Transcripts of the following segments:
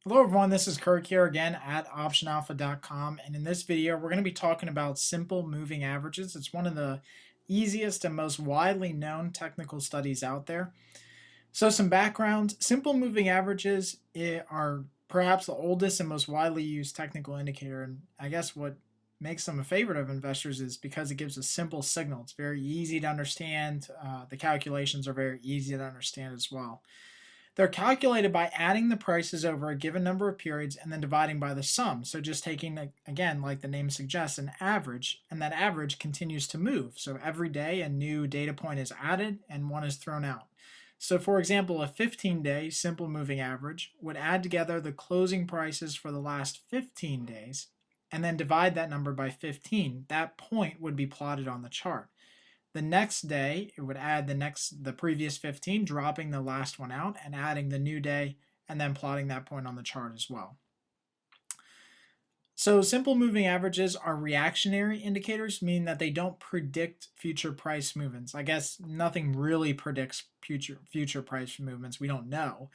Hello everyone, this is Kirk here again at optionalpha.com, and in this video we're going to be talking about simple moving averages. It's one of the easiest and most widely known technical studies out there. So some background, simple moving averages are perhaps the oldest and most widely used technical indicator, and I guess what makes them a favorite of investors is because it gives a simple signal. It's very easy to understand. The calculations are very easy to understand as well. They're calculated by adding the prices over a given number of periods and then dividing by the sum. So just taking, again, like the name suggests, an average, and that average continues to move. So every day a new data point is added and one is thrown out. So for example, a 15-day simple moving average would add together the closing prices for the last 15 days and then divide that number by 15. That point would be plotted on the chart. The next day, it would add the previous 15, dropping the last one out and adding the new day and then plotting that point on the chart as well. So simple moving averages are reactionary indicators, meaning that they don't predict future price movements. I guess nothing really predicts future price movements. We don't know.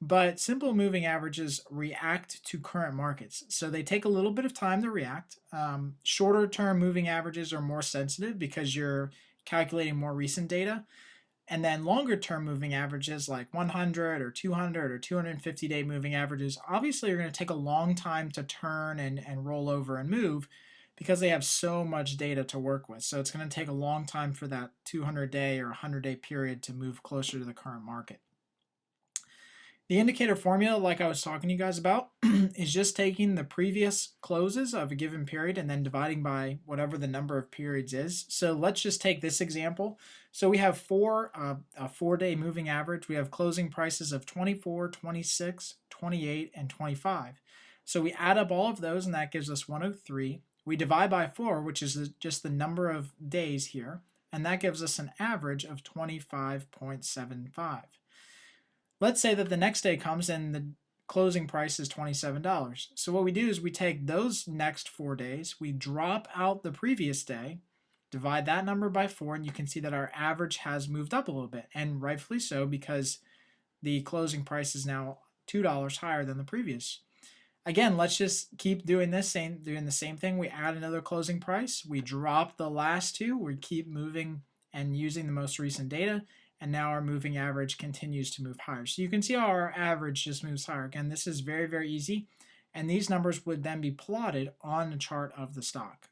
But simple moving averages react to current markets. So they take a little bit of time to react. Shorter term moving averages are more sensitive because you're calculating more recent data. And then longer term moving averages like 100 or 200 or 250-day moving averages obviously are going to take a long time to turn and roll over and move because they have so much data to work with. So it's going to take a long time for that 200-day or 100-day period to move closer to the current market. The indicator formula, like I was talking to you guys about, is just taking the previous closes of a given period and then dividing by whatever the number of periods is. So let's just take this example. So we have a 4-day moving average. We have closing prices of 24, 26, 28, and 25. So we add up all of those and that gives us 103. We divide by 4, which is just the number of days here, and that gives us an average of 25.75. Let's say that the next day comes and the closing price is $27. So what we do is we take those next 4 days, we drop out the previous day, divide that number by 4, and you can see that our average has moved up a little bit, and rightfully so because the closing price is now $2 higher than the previous. Again, let's just keep doing the same thing. We add another closing price, we drop the last two, we keep moving and using the most recent data, and now our moving average continues to move higher. So you can see how our average just moves higher. Again, this is very, very easy, and these numbers would then be plotted on the chart of the stock.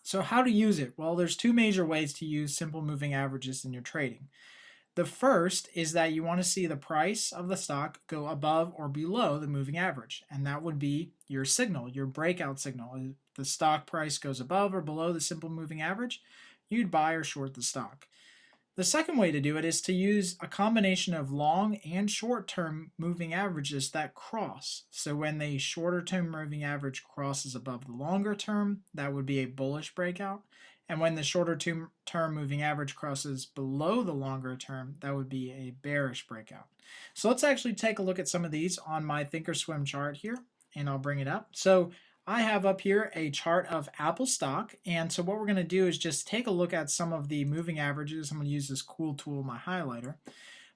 So how to use it? Well, there's two major ways to use simple moving averages in your trading. The first is that you want to see the price of the stock go above or below the moving average, and that would be your signal, your breakout signal. If the stock price goes above or below the simple moving average, you'd buy or short the stock. The second way to do it is to use a combination of long and short-term moving averages that cross. So when the shorter-term moving average crosses above the longer term, that would be a bullish breakout. And when the shorter-term moving average crosses below the longer term, that would be a bearish breakout. So let's actually take a look at some of these on my Thinkorswim chart here, and I'll bring it up. So I have up here a chart of Apple stock, and so what we're going to do is just take a look at some of the moving averages. I'm going to use this cool tool, my highlighter.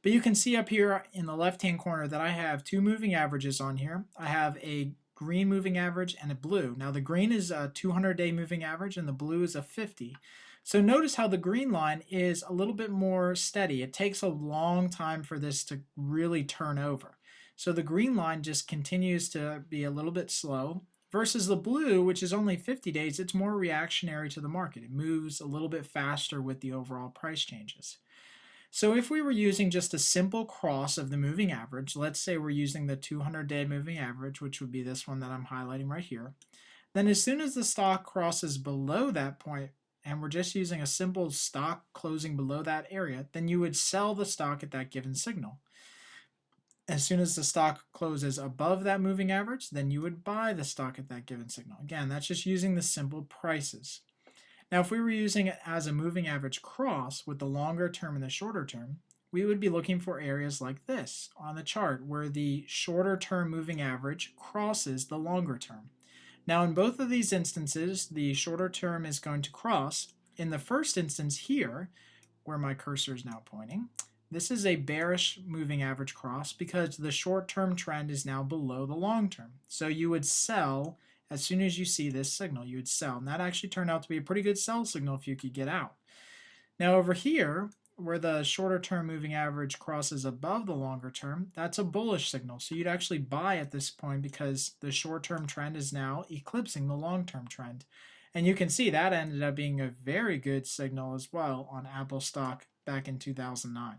But you can see up here in the left-hand corner that I have two moving averages on here. I have a green moving average and a blue. Now the green is a 200-day moving average and the blue is a 50. So notice how the green line is a little bit more steady. It takes a long time for this to really turn over. So the green line just continues to be a little bit slow. Versus the blue, which is only 50 days, it's more reactionary to the market. It moves a little bit faster with the overall price changes. So if we were using just a simple cross of the moving average, let's say we're using the 200-day moving average, which would be this one that I'm highlighting right here, then as soon as the stock crosses below that point, and we're just using a simple stock closing below that area, then you would sell the stock at that given signal. As soon as the stock closes above that moving average, then you would buy the stock at that given signal. Again, that's just using the simple prices. Now, if we were using it as a moving average cross with the longer term and the shorter term, we would be looking for areas like this on the chart where the shorter term moving average crosses the longer term. Now, in both of these instances, the shorter term is going to cross. In the first instance here, where my cursor is now pointing, this is a bearish moving average cross because the short-term trend is now below the long-term. So you would sell as soon as you see this signal, you would sell. And that actually turned out to be a pretty good sell signal if you could get out. Now over here, where the shorter term moving average crosses above the longer term, that's a bullish signal. So you'd actually buy at this point because the short-term trend is now eclipsing the long-term trend. And you can see that ended up being a very good signal as well on Apple stock back in 2009.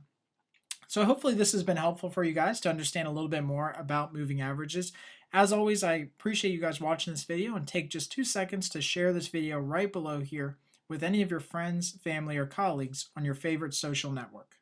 So hopefully this has been helpful for you guys to understand a little bit more about moving averages. As always, I appreciate you guys watching this video, and take just 2 seconds to share this video right below here with any of your friends, family, or colleagues on your favorite social network.